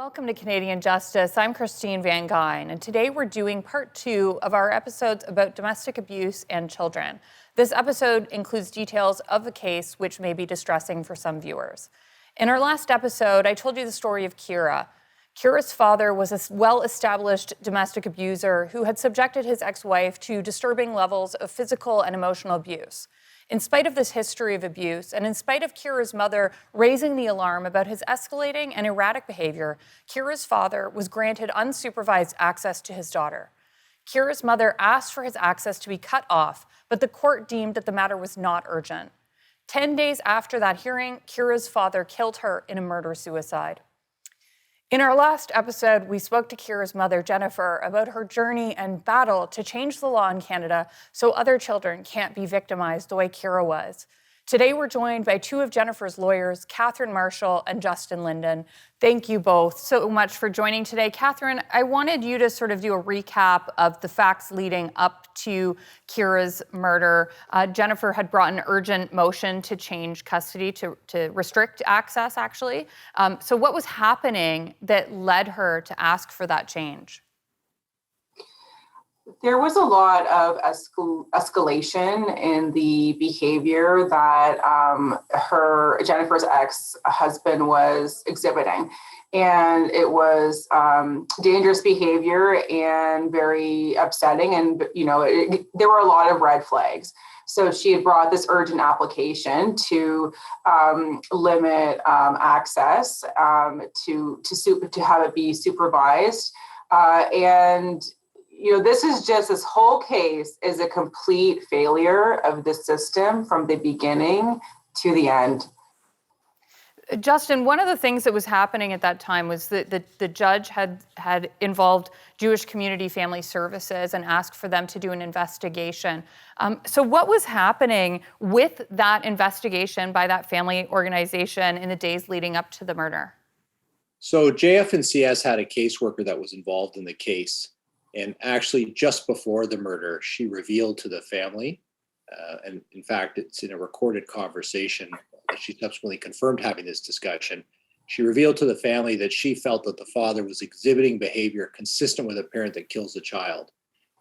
Welcome to Canadian Justice. I'm Christine Van Gyn, and today we're doing part 2 of our episodes about domestic abuse and children. This episode includes details of the case which may be distressing for some viewers. In our last episode, I told you the story of Keira. Keira's father was a well-established domestic abuser who had subjected his ex-wife to disturbing levels of physical and emotional abuse. In spite of this history of abuse, and in spite of Keira's mother raising the alarm about his escalating and erratic behavior, Keira's father was granted unsupervised access to his daughter. Keira's mother asked for his access to be cut off, but the court deemed that the matter was not urgent. 10 days after that hearing, Keira's father killed her in a murder-suicide. In our last episode, we spoke to Keira's mother, Jennifer, about her journey and battle to change the law in Canada so other children can't be victimized the way Keira was. Today, we're joined by 2 of Jennifer's lawyers, Catherine Marshall and Justin Linden. Thank you both so much for joining today. Catherine, I wanted you to sort of do a recap of the facts leading up to Keira's murder. Jennifer had brought an urgent motion to change custody, to restrict access, actually. So what was happening that led her to ask for that change? There was a lot of escalation in the behavior that Jennifer's ex-husband was exhibiting. And it was dangerous behavior and very upsetting. And, there were a lot of red flags. So she had brought this urgent application to limit access, to have it be supervised. This whole case is a complete failure of the system from the beginning to the end. Justin, one of the things that was happening at that time was that the judge had involved Jewish Community Family Services and asked for them to do an investigation. So what was happening with that investigation by that family organization in the days leading up to the murder? So JF&CS had a caseworker that was involved in the case. And actually, just before the murder, she revealed to the family, and in fact, it's in a recorded conversation that she subsequently confirmed having this discussion. She revealed to the family that she felt that the father was exhibiting behavior consistent with a parent that kills a child.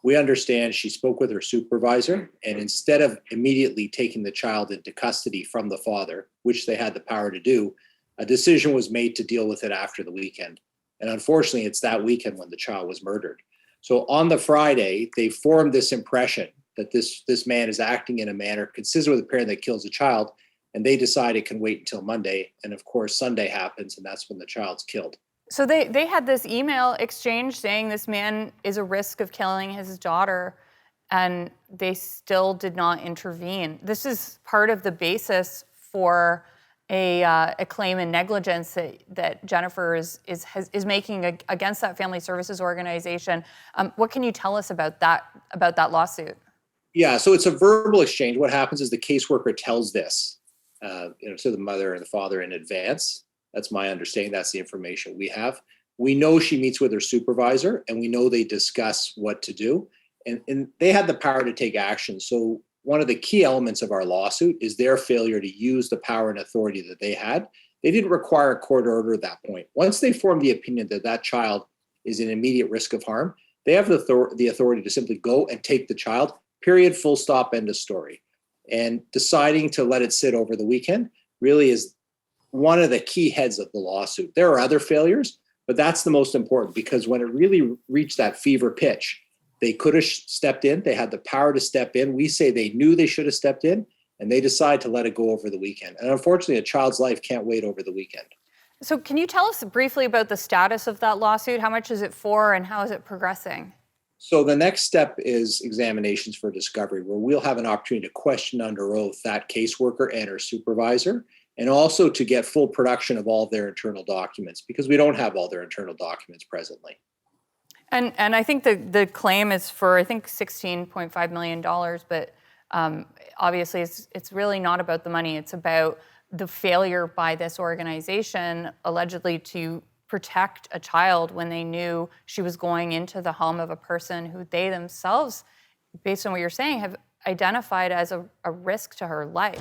We understand she spoke with her supervisor, and instead of immediately taking the child into custody from the father, which they had the power to do, a decision was made to deal with it after the weekend. And unfortunately, it's that weekend when the child was murdered. So on the Friday, they formed this impression that this man is acting in a manner consistent with a parent that kills a child, and they decide it can wait until Monday. And of course, Sunday happens, and that's when the child's killed. So they had this email exchange saying this man is a risk of killing his daughter, and they still did not intervene. This is part of the basis for a claim in negligence that Jennifer is making against that family services organization. What can you tell us about that lawsuit? Yeah, so it's a verbal exchange. What happens is the caseworker tells this to the mother and the father in advance. That's my understanding. That's the information we have. We know she meets with her supervisor, and we know they discuss what to do. And they had the power to take action. So one of the key elements of our lawsuit is their failure to use the power and authority that they had. They didn't require a court order at that point. Once they formed the opinion that that child is in immediate risk of harm, they have the authority to simply go and take the child, period, full stop, end of story. And deciding to let it sit over the weekend really is one of the key heads of the lawsuit. There are other failures, but that's the most important, because when it really reached that fever pitch, they could have stepped in. They had the power to step in. We say they knew they should have stepped in, and they decided to let it go over the weekend. And unfortunately, a child's life can't wait over the weekend. So can you tell us briefly about the status of that lawsuit? How much is it for, and how is it progressing? So the next step is examinations for discovery, where we'll have an opportunity to question under oath that caseworker and her supervisor, and also to get full production of all of their internal documents, because we don't have all their internal documents presently. And I think the claim is for, I think, $16.5 million, but obviously it's really not about the money. It's about the failure by this organization, allegedly, to protect a child when they knew she was going into the home of a person who they themselves, based on what you're saying, have identified as a risk to her life.